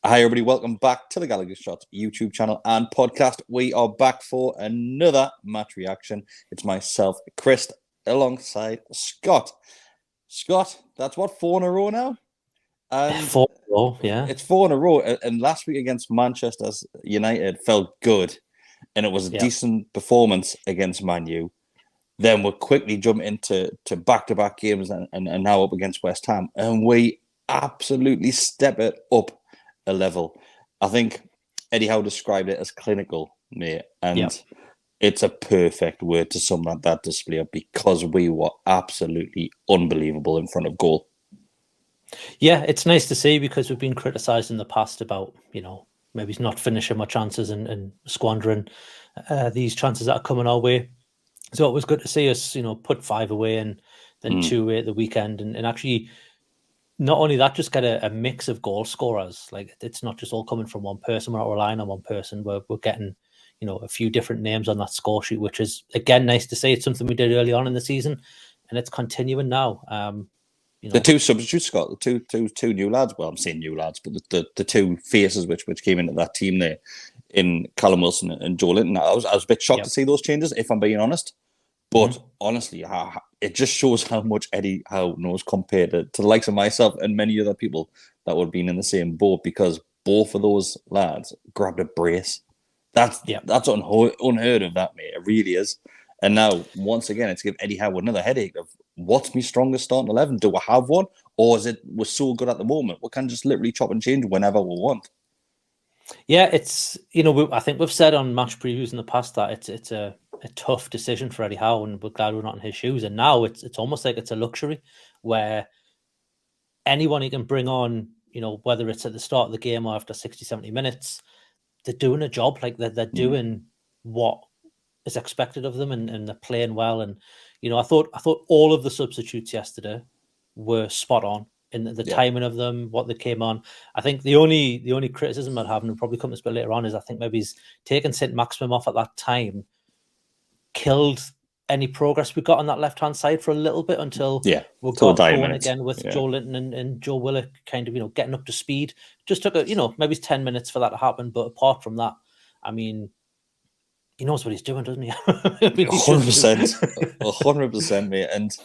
Hi, everybody. Welcome back to the Gallowgateshots YouTube channel and podcast. We are back for another match reaction. It's myself, Kris, alongside Scott. Scott, that's what, 4 in a row now? And 4 in a row, yeah. It's 4 in a row. And last week against Manchester United felt good. And it was a decent performance against Man U. Then we're quickly jumping into back-to-back games and now up against West Ham. And we absolutely step it up a level. I think Eddie Howe described it as clinical, mate. And it's a perfect word to sum that display up because we were absolutely unbelievable in front of goal. Yeah, it's nice to see because we've been criticised in the past about, maybe not finishing my chances and squandering these chances that are coming our way. So it was good to see us, put 5 away and then 2 away at the weekend and actually not only that, just get a mix of goal scorers. Like, it's not just all coming from one person. We're not relying on one person. We're getting, a few different names on that score sheet, which is, again, nice to see. It's something we did early on in the season and it's continuing now. The 2 substitutes, Scott, the two new lads. Well, I'm saying new lads, but the 2 faces which came into that team there in Callum Wilson and Joe Linton. I was a bit shocked to see those changes, if I'm being honest. But honestly, it just shows how much Eddie Howe knows compared to the likes of myself and many other people that would have been in the same boat, because both of those lads grabbed a brace. That's unheard of, that, mate. It really is. And now, once again, it's give Eddie Howe another headache of what's my strongest starting 11? Do I have one? Or is it we're so good at the moment, we can just literally chop and change whenever we want? Yeah, it's, I think we've said on match previews in the past that it's a tough decision for Eddie Howe, and we're glad we're not in his shoes. And now it's almost like it's a luxury where anyone he can bring on, whether it's at the start of the game or after 60, 70 minutes, they're doing a job. Like they're doing what is expected of them, and they're playing well. And I thought all of the substitutes yesterday were spot on in the timing of them, what they came on. I think the only criticism I'd have, and it'll probably come to a bit later on, is I think maybe he's taken St. Maximin off at that time, killed any progress we got on that left-hand side for a little bit until we got going again with Joe Linton and Joe Willock kind of, getting up to speed. Just took maybe 10 minutes for that to happen. But apart from that, I mean, he knows what he's doing, doesn't he? 100%, 100%, mate. And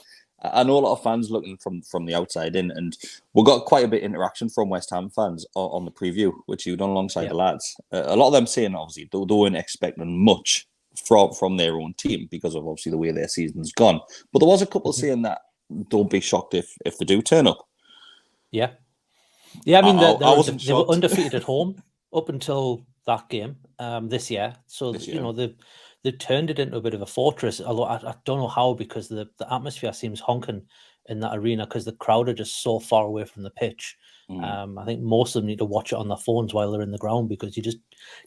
I know a lot of fans looking from the outside in, and we got quite a bit of interaction from West Ham fans on the preview, which you've done alongside the lads. A lot of them saying, obviously, they weren't expecting much from their own team because of, obviously, the way their season's gone. But there was a couple saying that don't be shocked if they do turn up. Yeah. I mean, they were undefeated at home up until that game this year. So, they've turned it into a bit of a fortress. Although I don't know how, because the atmosphere seems honking in that arena because the crowd are just so far away from the pitch. I think most of them need to watch it on their phones while they're in the ground, because you just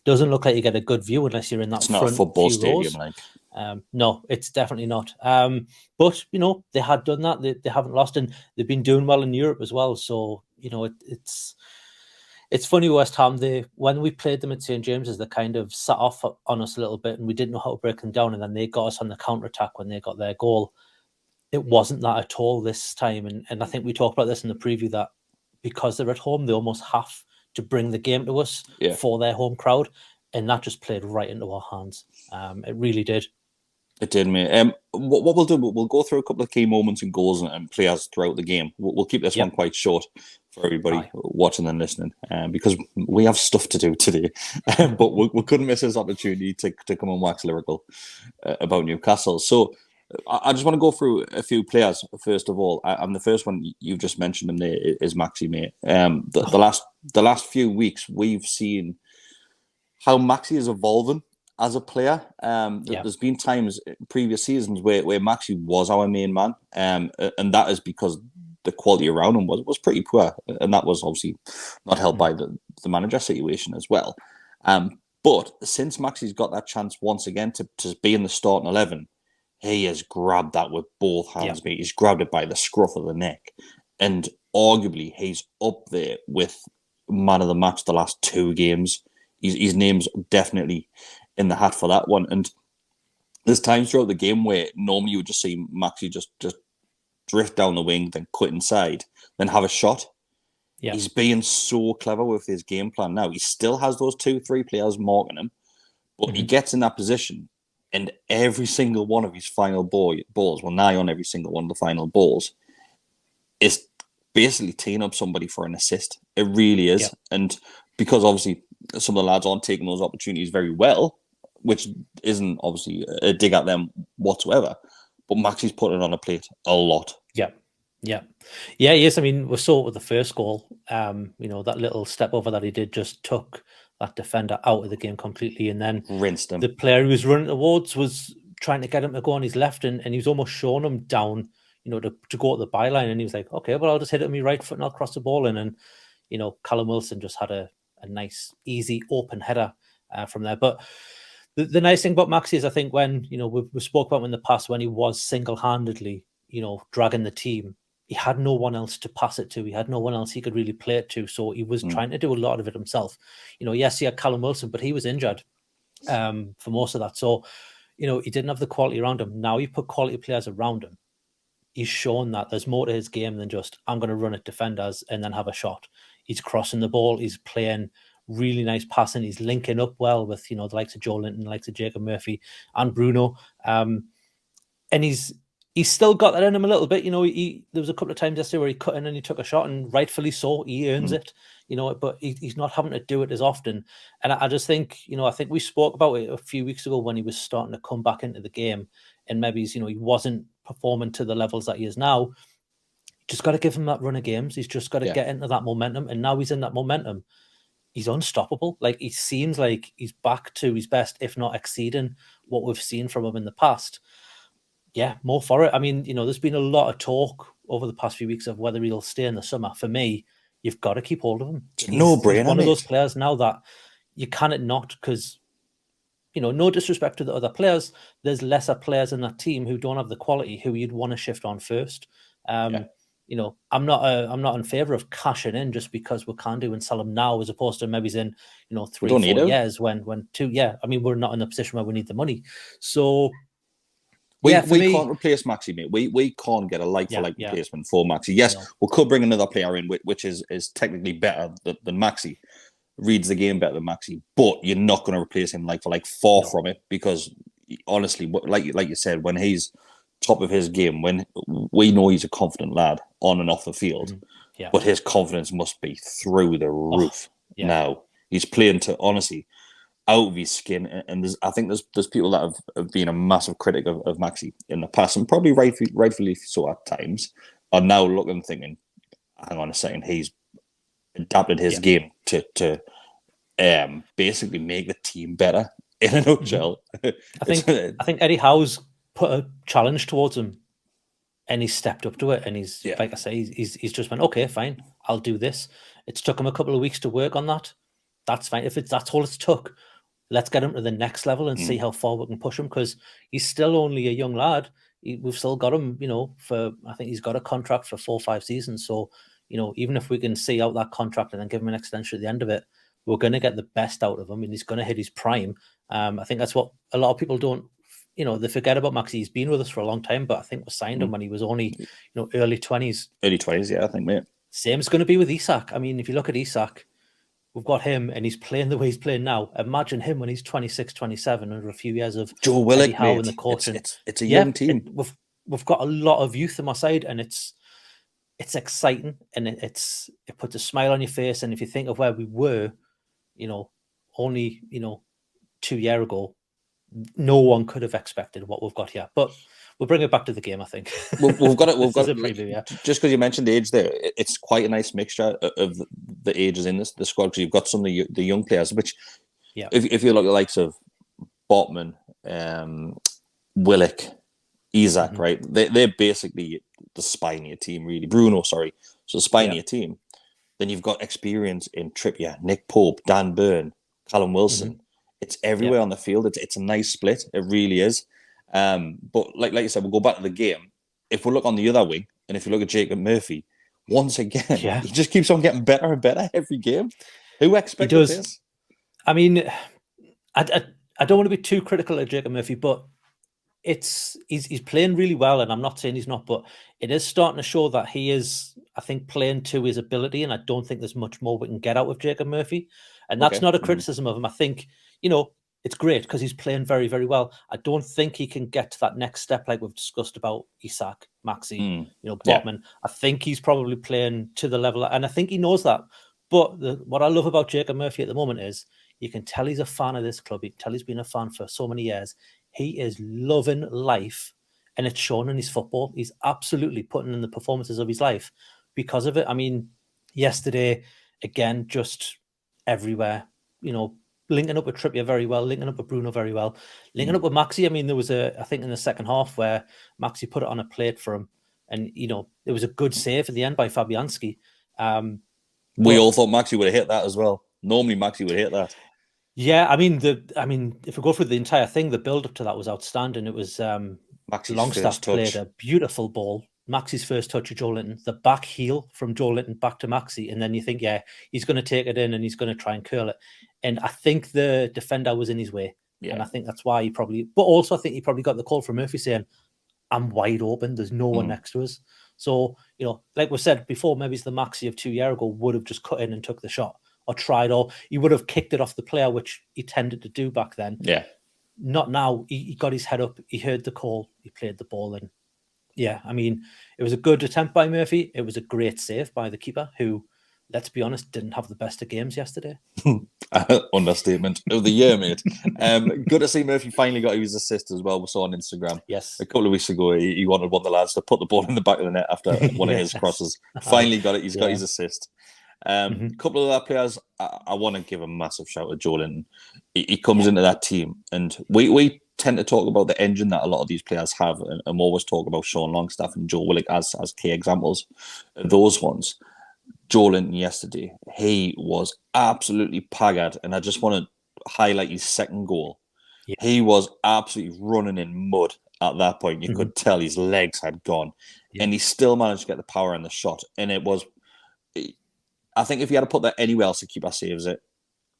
doesn't look like you get a good view unless you're in that front. It's not a football stadium, like. No, it's definitely not. But they had done that. They haven't lost, and they've been doing well in Europe as well. So it's funny, West Ham, when we played them at St. James's, they kind of sat off on us a little bit and we didn't know how to break them down. And then they got us on the counter-attack when they got their goal. It wasn't that at all this time. And I think we talked about this in the preview, that because they're at home, they almost have to bring the game to us for their home crowd. And that just played right into our hands. It really did. It did, mate. What we'll do, we'll go through a couple of key moments and goals and players throughout the game. We'll keep this one quite short for everybody watching and listening, because we have stuff to do today. But we couldn't miss this opportunity to come and wax lyrical about Newcastle. So I just want to go through a few players first of all. And the first one, you've just mentioned him there, is Maxi, mate. The last few weeks, we've seen how Maxi is evolving as a player. There's been times previous seasons where Maxi was our main man, and that is because the quality around him was pretty poor, and that was obviously not helped by the manager situation as well. But since Maxi's got that chance once again to be in the starting 11, he has grabbed that with both hands, mate. He's grabbed it by the scruff of the neck, and arguably he's up there with man of the match the last 2 games. His name's definitely in the hat for that one. And there's times throughout the game where normally you would just see Maxi just drift down the wing, then cut inside, then have a shot. He's being so clever with his game plan now. He still has those 2-3 players marking him, but he gets in that position, and every single one of his final balls, well, nigh on every single one of the final balls, is basically teeing up somebody for an assist. It really is. And because obviously some of the lads aren't taking those opportunities very well, which isn't obviously a dig at them whatsoever, but Maxi's putting it on a plate a lot. Yes. I mean, we saw it with the first goal. That little step over that he did just took that defender out of the game completely, and then rinsed him. The player who was running towards was trying to get him to go on his left, and he was almost showing him down, to go at the byline, and he was like, okay, well, I'll just hit it with my right foot and I'll cross the ball in, and Callum Wilson just had a nice, easy, open header from there. But the nice thing about Maxi is, I think, when we spoke about him in the past, when he was single-handedly dragging the team, he had no one else to pass it to. He had no one else he could really play it to. So he was trying to do a lot of it himself. Yes, he had Callum Wilson, but he was injured for most of that. So, he didn't have the quality around him. Now you put quality players around him. He's shown that there's more to his game than just, I'm going to run at defenders and then have a shot. He's crossing the ball. He's playing really nice passing. He's linking up well with, the likes of Joe Linton, the likes of Jacob Murphy and Bruno. And he's still got that in him a little bit. There was a couple of times yesterday where he cut in and he took a shot, and rightfully so, he earns it, but he's not having to do it as often. And I just think, I think we spoke about it a few weeks ago when he was starting to come back into the game, and maybe he wasn't performing to the levels that he is now. Just got to give him that run of games. He's just got to get into that momentum. And now he's in that momentum. He's unstoppable. Like, he seems like he's back to his best, if not exceeding what we've seen from him in the past. Yeah, more for it. I mean, there's been a lot of talk over the past few weeks of whether he'll stay in the summer. For me, you've got to keep hold of him. No brainer. He's one of those players now that you cannot not, because, no disrespect to the other players, there's lesser players in that team who don't have the quality who you'd want to shift on first. I'm not in favour of cashing in just because we can't do and sell him now, as opposed to maybe in 3-4 years when 2. Yeah, I mean, we're not in a position where we need the money. So. We can't replace Maxi, mate. We can't get a like-for-like replacement for Maxi. Yes, we could bring another player in, which is technically better than Maxi, reads the game better than Maxi, but you're not going to replace him like-for-like, far from it, because honestly, like you said, when he's top of his game, when we know he's a confident lad on and off the field, but his confidence must be through the roof now. He's playing to, honestly, out of his skin, and I think there's people that have been a massive critic of Maxi in the past, and probably rightfully so at times, are now looking thinking, hang on a second, he's adapted his game to basically make the team better, in a nutshell. I think Eddie Howe's put a challenge towards him, and he's stepped up to it, and he's like I say, he's just went, okay, fine, I'll do this. It's took him a couple of weeks to work on that. That's fine. If that's all it's took, let's get him to the next level and see how far we can push him, because he's still only a young lad. We've still got him, I think he's got a contract for 4 or 5 seasons. So, even if we can see out that contract and then give him an extension at the end of it, we're going to get the best out of him, and he's going to hit his prime. I think that's what a lot of people don't, they forget about Maxi. He's been with us for a long time, but I think we signed him when he was only, early 20s. Early 20s, yeah, I think, mate. Same's going to be with Isak. I mean, if you look at Isak, we've got him, and he's playing the way he's playing now. Imagine him when he's 26, 27, under a few years of Joe Willock, Howe and the coaching. It's a young team. We've got a lot of youth on my side, and it's exciting, and it puts a smile on your face. And if you think of where we were, only 2 years ago, no one could have expected what we've got here. But we'll bring it back to the game, I think. We've got it. We've got it. Just because you mentioned the age there, it's quite a nice mixture of the ages in the squad. Because you've got some of the young players, which, if you look at the likes of Botman, Willock, Isak, right? They're basically the spine of your team, really. Bruno, sorry. So the spine of your team. Then you've got experience in Trippier, Nick Pope, Dan Burn, Callum Wilson. It's everywhere on the field. It's a nice split. It really is. But like you said, we'll go back to the game. If we look on the other wing, and if you look at Jacob Murphy, once again, he just keeps on getting better and better every game. Who expected this? I mean, I don't want to be too critical of Jacob Murphy, but he's playing really well, and I'm not saying he's not, but it is starting to show that he is, I think, playing to his ability, and I don't think there's much more we can get out of Jacob Murphy. And that's not a criticism of him. I think, it's great because he's playing very, very well. I don't think he can get to that next step like we've discussed about Isak, Maxi, Botman. I think he's probably playing to the level, and I think he knows that. But what I love about Jacob Murphy at the moment is you can tell he's a fan of this club. You can tell he's been a fan for so many years. He is loving life, and it's shown in his football. He's absolutely putting in the performances of his life because of it. I mean, yesterday, again, just everywhere, linking up with Trippier very well, linking up with Bruno very well, linking up with Maxi. I mean, there was I think in the second half where Maxi put it on a plate for him, and, it was a good save at the end by Fabianski. We all thought Maxi would have hit that as well. Normally, Maxi would hit that. Yeah, I mean, if we go through the entire thing, the build up to that was outstanding. It was Longstaff played a beautiful ball. Maxi's first touch of Joelinton, the back heel from Joelinton back to Maxi, and then you think, yeah, he's going to take it in and he's going to try and curl it. And I think the defender was in his way, and I think that's why he probably. But also, I think he probably got the call from Murphy saying, "I'm wide open. There's no one next to us." So like we said before, maybe it's the Maxi of 2 years ago would have just cut in and took the shot. Or tried, or he would have kicked it off the player, which he tended to do back then. Yeah. Not now. He got his head up. He heard the call. He played the ball. And yeah, I mean, it was a good attempt by Murphy. It was a great save by the keeper, who, let's be honest, didn't have the best of games yesterday. Understatement of the year, mate. Good to see Murphy finally got his assist as well. We saw on Instagram. Yes. A couple of weeks ago, he wanted one of the lads to put the ball in the back of the net after one of his crosses. Finally got it. He's got his assist. A couple of other players, I want to give a massive shout to Joelinton. He comes into that team, and we tend to talk about the engine that a lot of these players have, and always talk about Sean Longstaff and Joe Willock as key examples of those ones. Joelinton yesterday, he was absolutely paggered, and I just want to highlight his second goal. Yeah. He was absolutely running in mud at that point. You could tell his legs had gone, and he still managed to get the power in the shot, and it was... I think if he had to put that anywhere else, the keeper saves it.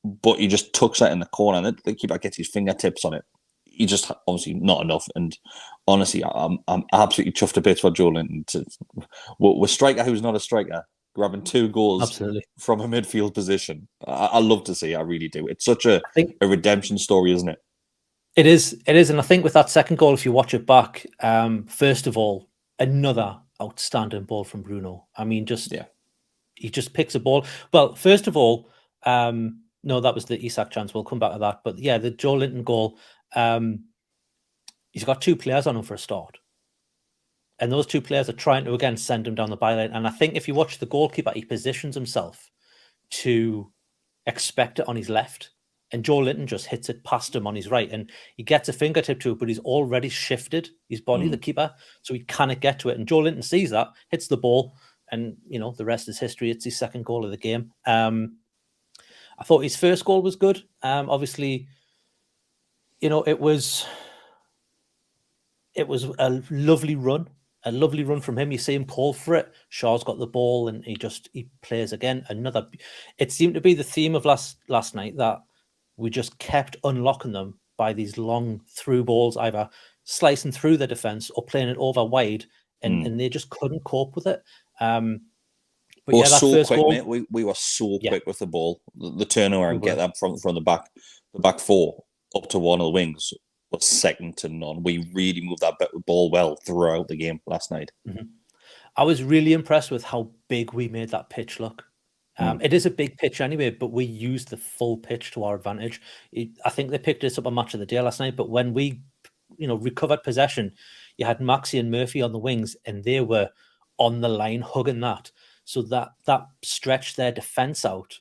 But he just tucks it in the corner, and the keeper gets his fingertips on it. He just obviously not enough. And honestly, I'm absolutely chuffed to bits for Joelinton. With striker who's not a striker, grabbing 2 goals from a midfield position. I love to see it, I really do. It's such a redemption story, isn't it? It is. And I think with that second goal, if you watch it back, first of all, another outstanding ball from Bruno. I mean, he just picks a ball. Well, first of all, no, that was the Isak chance. We'll come back to that. But yeah, the Joelinton goal, he's got 2 players on him for a start. And those 2 players are trying to, again, send him down the byline. And I think if you watch the goalkeeper, he positions himself to expect it on his left. And Joelinton just hits it past him on his right. And he gets a fingertip to it, but he's already shifted his body, the keeper. So he cannot get to it. And Joelinton sees that, hits the ball. And, the rest is history. It's his second goal of the game. I thought his first goal was good. Obviously, it was a lovely run from him. You see him call for it. Shaw's got the ball, and he plays again. It seemed to be the theme of last night, that we just kept unlocking them by these long through balls, either slicing through the defense or playing it over wide, and they just couldn't cope with it. But we were so quick, goal, mate. We were so quick with the ball. The turnover and get that from the back 4 up to one of the wings was second to none. We really moved that ball well throughout the game last night. I was really impressed with how big we made that pitch look. It is a big pitch anyway, but we used the full pitch to our advantage. I think they picked us up a match of the day last night, but when we, recovered possession, you had Maxi and Murphy on the wings, and they were on the line hugging that. So that stretched their defence out.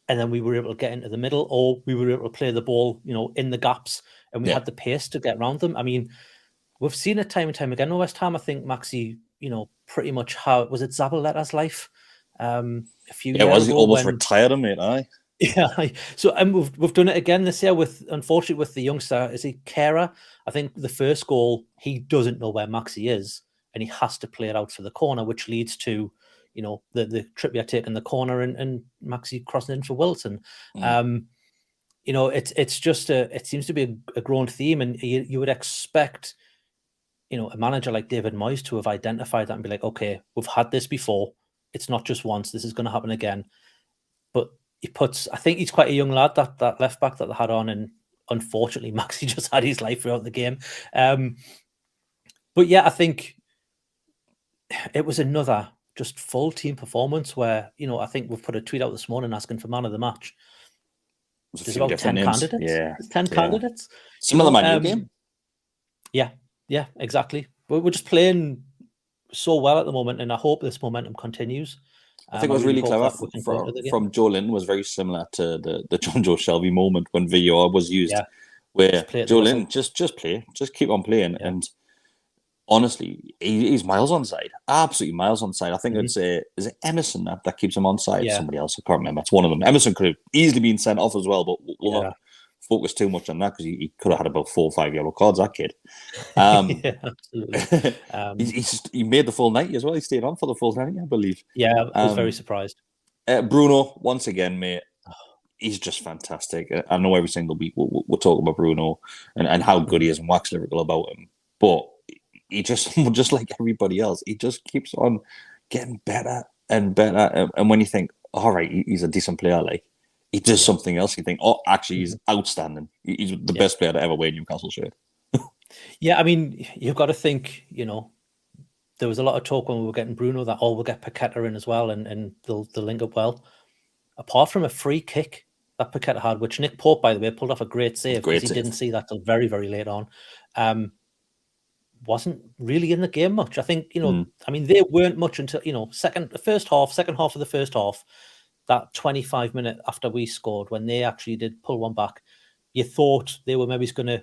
And then we were able to get into the middle, or we were able to play the ball, in the gaps, and we had the pace to get around them. I mean, we've seen it time and time again. West Ham, I think Maxi, pretty much how was it Zabaleta's life a few years ago. It was almost retired, mate, aye. Yeah. So we've done it again this year unfortunately with the youngster. Is he Kera? I think the first goal, he doesn't know where Maxi is, and he has to play it out for the corner, which leads to the Trippier taking the corner and Maxi crossing in for Wilson. It's just it seems to be a growing theme, and you would expect a manager like David Moyes to have identified that and be like, okay, we've had this before. It's not just once. This is going to happen again. But I think he's quite a young lad, that left back that they had on, and unfortunately, Maxi just had his life throughout the game. But yeah, I think it was another just full team performance where, I think we've put a tweet out this morning asking for man of the match. There's about 10 candidates. Yeah. 10 candidates. Similar Man U game. Yeah, exactly. We're just playing so well at the moment, and I hope this momentum continues. I think it was really clever from Joe Linton. Was very similar to the John Joe Shelby moment when VAR was used, where Joe Linton just play, just keep on playing, and honestly, he's miles on side, absolutely miles on side. I think is it Emerson that keeps him on side? Yeah. Somebody else, I can't remember. It's one of them. Emerson could have easily been sent off as well, but we'll not focus too much on that because he could have had about 4 or 5 yellow cards. That kid. Yeah, absolutely. He made the full 90 as well. He stayed on for the full 90, I believe. Yeah, I was very surprised. Bruno, once again, mate, he's just fantastic. I know every single week we'll talk about Bruno and how good he is and wax lyrical about him, but he just like everybody else, he just keeps on getting better and better. And when you think, all right, he's a decent player, like, he does something else, you think, oh, actually, he's outstanding. He's the best player to ever wear a Newcastle shirt. Yeah, I mean, you've got to think, there was a lot of talk when we were getting Bruno that, we'll get Paqueta in as well, and they'll link up well. Apart from a free kick that Paqueta had, which Nick Pope, by the way, pulled off a great save because he didn't see that till very, very late on. Wasn't really in the game much. I think, I mean, they weren't much until, second half of the first half, that 25-minute after we scored, when they actually did pull one back, you thought they were maybe going to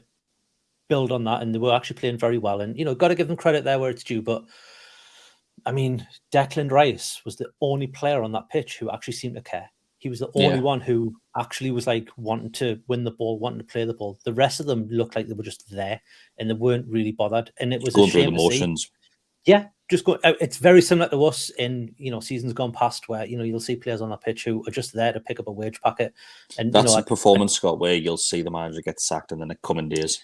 build on that, and they were actually playing very well. And, got to give them credit there where it's due. But, I mean, Declan Rice was the only player on that pitch who actually seemed to care. He was the only one who actually was like wanting to win the ball, wanting to play the ball. The rest of them looked like they were just there and they weren't really bothered. And it was going through the motions. Yeah, just go. It's very similar to us in seasons gone past where you'll see players on that pitch who are just there to pick up a wage packet. And that's a performance, Scott, where you'll see the manager get sacked in the coming days.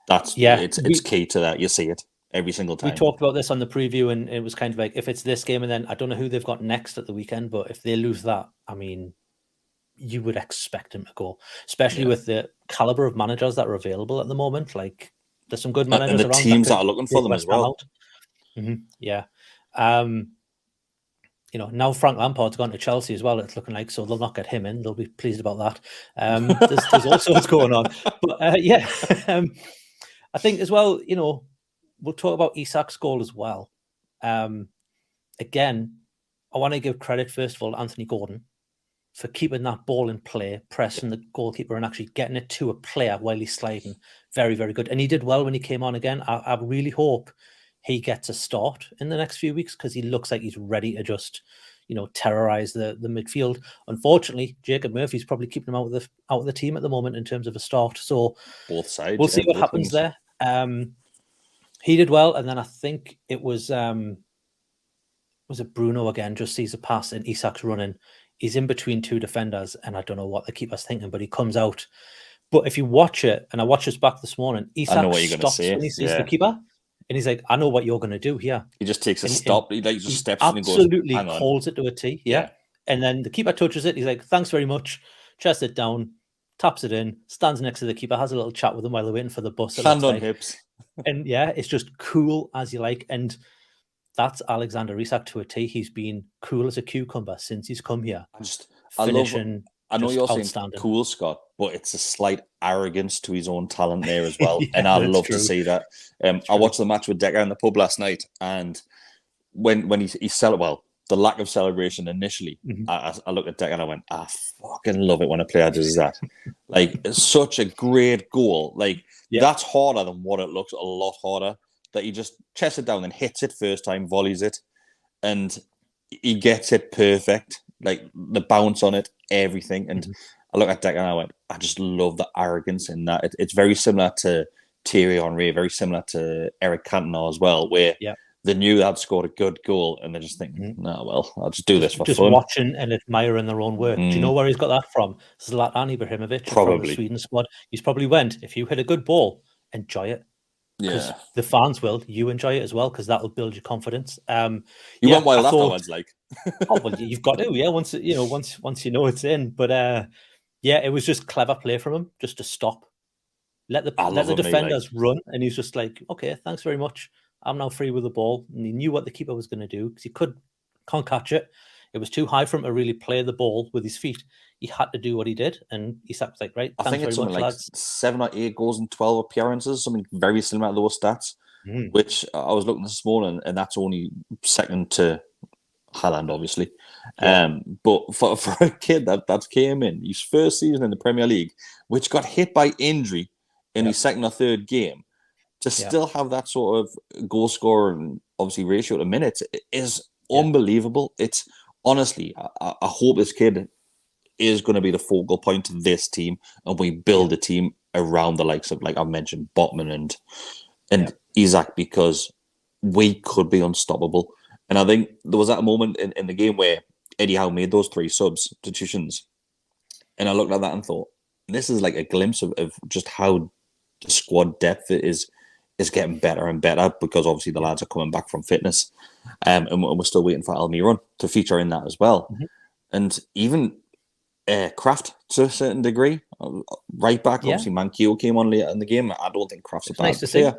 That's it's key to that. You see it every single time. We talked about this on the preview, and it was kind of like, if it's this game, and then I don't know who they've got next at the weekend, but if they lose that, I mean, you would expect him to go, especially with the caliber of managers that are available at the moment. Like, there's some good managers and the around teams that are looking for them as well. Yeah. Now Frank Lampard's gone to Chelsea as well, it's looking like, so they'll not get him in. They'll be pleased about that. There's all sorts going on. But I think as well, we'll talk about Isak's goal as well. Again, I want to give credit, first of all, to Anthony Gordon for keeping that ball in play, pressing the goalkeeper and actually getting it to a player while he's sliding. Very, very good. And he did well when he came on again. I really hope he gets a start in the next few weeks because he looks like he's ready to just, terrorize the midfield. Unfortunately, Jacob Murphy's probably keeping him out of the team at the moment in terms of a start. So both sides, we'll see what happens there. He did well, and then I think it was it Bruno again? Just sees a pass and Isak's running. He's in between two defenders, and I don't know what the keeper's thinking, but he comes out. But if you watch it, and I watched this back this morning, Isak stops when he sees the keeper, and he's like, "I know what you're going to do here." He just takes a stop. He just steps and absolutely holds it to a T. Yeah, and then the keeper touches it. He's like, "Thanks very much." Chests it down, taps it in, stands next to the keeper, has a little chat with him while they're waiting for the bus. Hand on hips. And it's just cool as you like. And that's Alexander Isak to a T. He's been cool as a cucumber since he's come here. I know you're saying cool, Scott, but it's a slight arrogance to his own talent there as well. And I love to see that. I watched the match with Decker in the pub last night, and when he the lack of celebration initially, I looked at Decker and I went, I fucking love it when a player does that. Like, it's such a great goal. Like, that's harder than what it looks, a lot harder. That he just chests it down and hits it first time, volleys it, and he gets it perfect. Like, the bounce on it, everything. And I look at Decker and I went, I just love the arrogance in that. It's very similar to Thierry Henry, very similar to Eric Cantona as well, where they knew they'd scored a good goal and they're just thinking, I'll just do this for fun. Just watching and admiring their own work. Do you know where he's got that from? Zlatan Ibrahimovic from the Sweden squad. He's probably went, if you hit a good ball, enjoy it. because Yeah. the fans will. You enjoy it as well because that will build your confidence. You went wild afterwards, like. Oh well, you've got to, yeah. Once you know it's in, but yeah, it was just clever play from him, just to stop, let the defenders run, and he's just like, okay, thanks very much. I'm now free with the ball, and he knew what the keeper was going to do because he can't catch it. It was too high for him to really play the ball with his feet. He had to do what he did, and he was like, right, I think it's something like lads. 7 or 8 goals and 12 appearances, something very similar to those stats, which I was looking this morning, and that's only second to Haaland, obviously. Yeah. But for a kid that came in, his first season in the Premier League, which got hit by injury in his second or third game, to still have that sort of goal scorer and obviously ratio to minutes is unbelievable. It's honestly, I hope this kid is going to be the focal point of this team, and we build a team around the likes of, like I've mentioned, Botman and Isak, because we could be unstoppable. And I think there was that moment in the game where Eddie Howe made those 3 substitutions, and I looked at that and thought, this is like a glimpse of just how the squad depth is getting better and better, because obviously the lads are coming back from fitness, and we're still waiting for Almiron to feature in that as well. And even Kraft to a certain degree, right back. Obviously, Manquillo came on later in the game. I don't think Kraft's a bad player.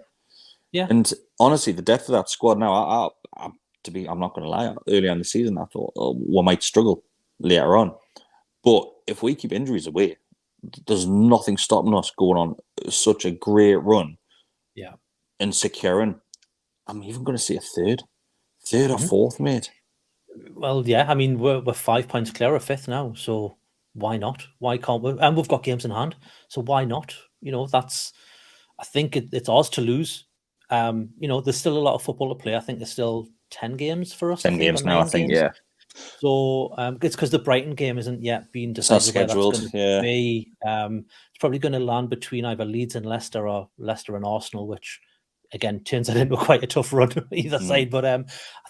Yeah, and honestly, the depth of that squad now, I'm not going to lie, early on the season, I thought we might struggle later on. But if we keep injuries away, there's nothing stopping us going on such a great run. Yeah. And securing, I'm even going to say a third or fourth, mate. Well, yeah, I mean, we're 5 points clear of 5th now, so why not? Why can't we? And we've got games in hand, so why not? I think it's ours to lose. There's still a lot of football to play. I think there's still 10 games for us. 10 games now, I think, yeah. So it's because the Brighton game isn't yet being decided. It's not scheduled, be. It's probably going to land between either Leeds and Leicester, or Leicester and Arsenal, which again turns it into quite a tough run either side. But I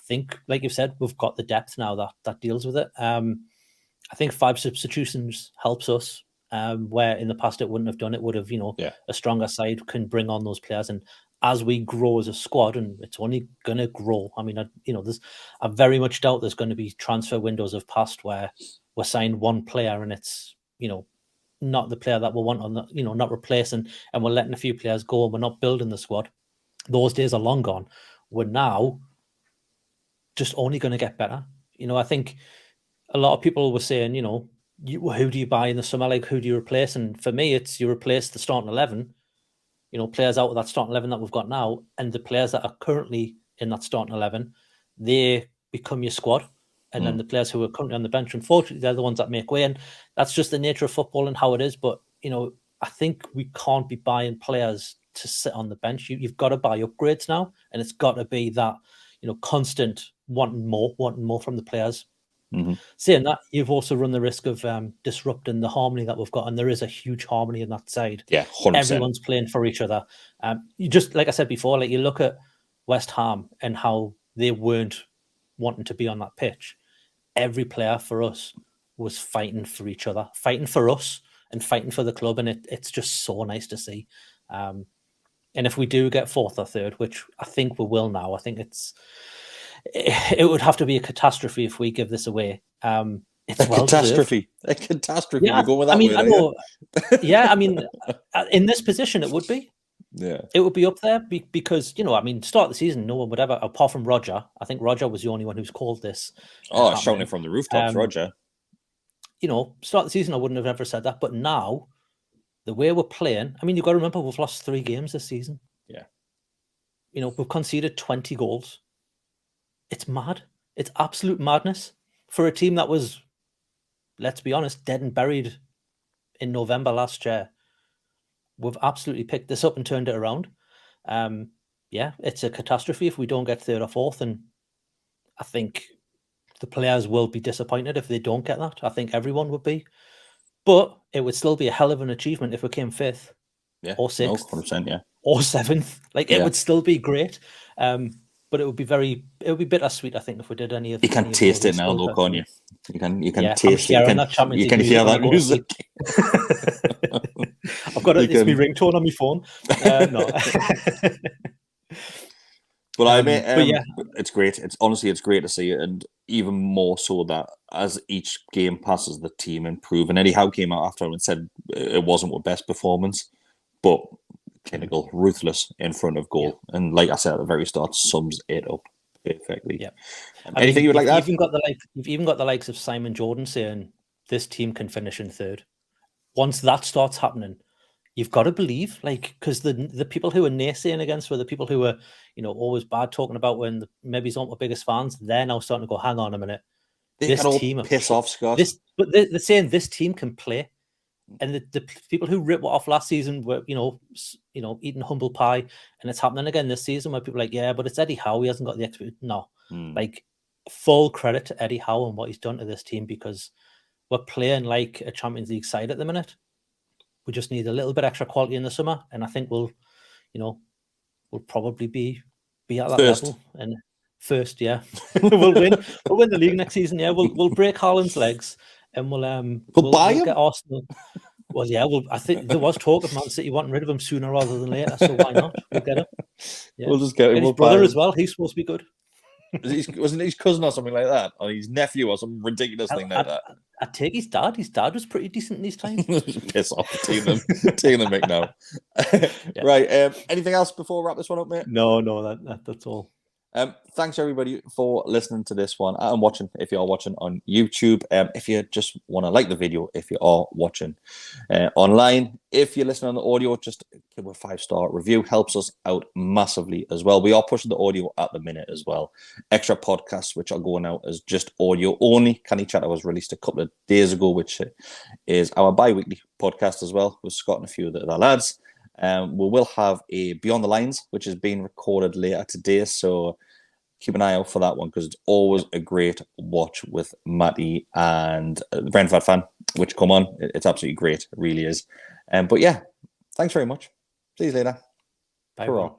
think, like you've said, we've got the depth now that deals with it. I think 5 substitutions helps us, where in the past it wouldn't have done. It would have, a stronger side can bring on those players, and as we grow as a squad, and it's only going to grow. I mean, I very much doubt there's going to be transfer windows of past where we're signed one player and it's, not the player that we want on the, not replacing, and we're letting a few players go and we're not building the squad. Those days are long gone. We're now just only going to get better. I think a lot of people were saying, who do you buy in the summer? Like, who do you replace? And for me, it's you replace the starting 11, players out of that starting 11 that we've got now, and the players that are currently in that starting 11, they become your squad. And then the players who are currently on the bench, unfortunately, they're the ones that make way. And that's just the nature of football and how it is. But, I think we can't be buying players to sit on the bench. You've got to buy upgrades now. And it's got to be that, constant wanting more from the players. Saying that, you've also run the risk of disrupting the harmony that we've got, and there is a huge harmony in that side. Yeah, 100%. Everyone's playing for each other. You just, like I said before, like you look at West Ham and how they weren't wanting to be on that pitch. Every player for us was fighting for each other, fighting for us, and fighting for the club, and it's just so nice to see. And if we do get 4th or 3rd, which I think we will now, I think it would have to be a catastrophe if we give this away. It's a catastrophe. A catastrophe. Yeah, go with that I know. Yeah, I mean, in this position, it would be. Yeah, it would be up there because start the season, no one would ever, apart from Roger. I think Roger was the only one who's called this. Shouting it from the rooftops, Roger. Start the season, I wouldn't have ever said that. But now, the way we're playing, you've got to remember we've lost 3 games this season. Yeah. We've conceded 20 goals. It's mad. It's absolute madness for a team that was, let's be honest, dead and buried in November last year. We've absolutely picked this up and turned it around. It's a catastrophe if we don't get 3rd or 4th, and I think the players will be disappointed if they don't get that. I think everyone would be, but it would still be a hell of an achievement if we came 5th, or 6th, 100%, or 7th. It would still be great. But it would be bittersweet, I think, if we did any of. You can taste it now, though, can't you? You can taste it. You can hear that music. I've got it's my ringtone on my phone. No. But it's great. It's great to see it, and even more so that as each game passes, the team improve. And Eddie Howe came out after and said it wasn't our best performance, but clinical, ruthless in front of goal. Yeah. And like I said at the very start, sums it up perfectly. Yeah. Anything you would like that? You've even got the likes of Simon Jordan saying this team can finish in third. Once that starts happening, you've got to believe, because the people who are naysaying against were the people who were, always bad talking about when maybe aren't my biggest fans. They're now starting to go, hang on a minute. This team piss off, Scott. But they're saying this team can play. And the people who ripped off last season were, eating humble pie. And it's happening again this season where people are like, yeah, but it's Eddie Howe. He hasn't got the experience. No. Full credit to Eddie Howe and what he's done to this team, because we're playing like a Champions League side at the minute. We just need a little bit extra quality in the summer, and I think we'll probably be at that level. And first, yeah, we'll win the league next season. Yeah, we'll break Haaland's legs, and we'll buy him. Get Arsenal. Well, yeah, I think there was talk of Man City wanting rid of him sooner rather than later. So why not? We'll get him. Yeah. We'll just get him. His brother as well. He's supposed to be good. Wasn't his cousin or something like that, or his nephew or some ridiculous thing like that? I take his dad. His dad was pretty decent in his time. Piss off, taking them back now. Yeah. Right. Anything else before we wrap this one up, mate? No, that's all. Thanks everybody for listening to this one and watching. If you are watching on YouTube, if you just want to like the video, if you are watching online, if you're listening on the audio, just give a 5-star review. Helps us out massively as well. We are pushing the audio at the minute as well. Extra podcasts which are going out as just audio only. Canny Chatter was released a couple of days ago, which is our bi-weekly podcast as well with Scott and a few of the other lads. We will have a Beyond the Lines, which is being recorded later today, so keep an eye out for that one, because it's always a great watch with Matty and the Brentford fan, which come on. It's absolutely great. It really is. But yeah, thanks very much. See you later. Bye.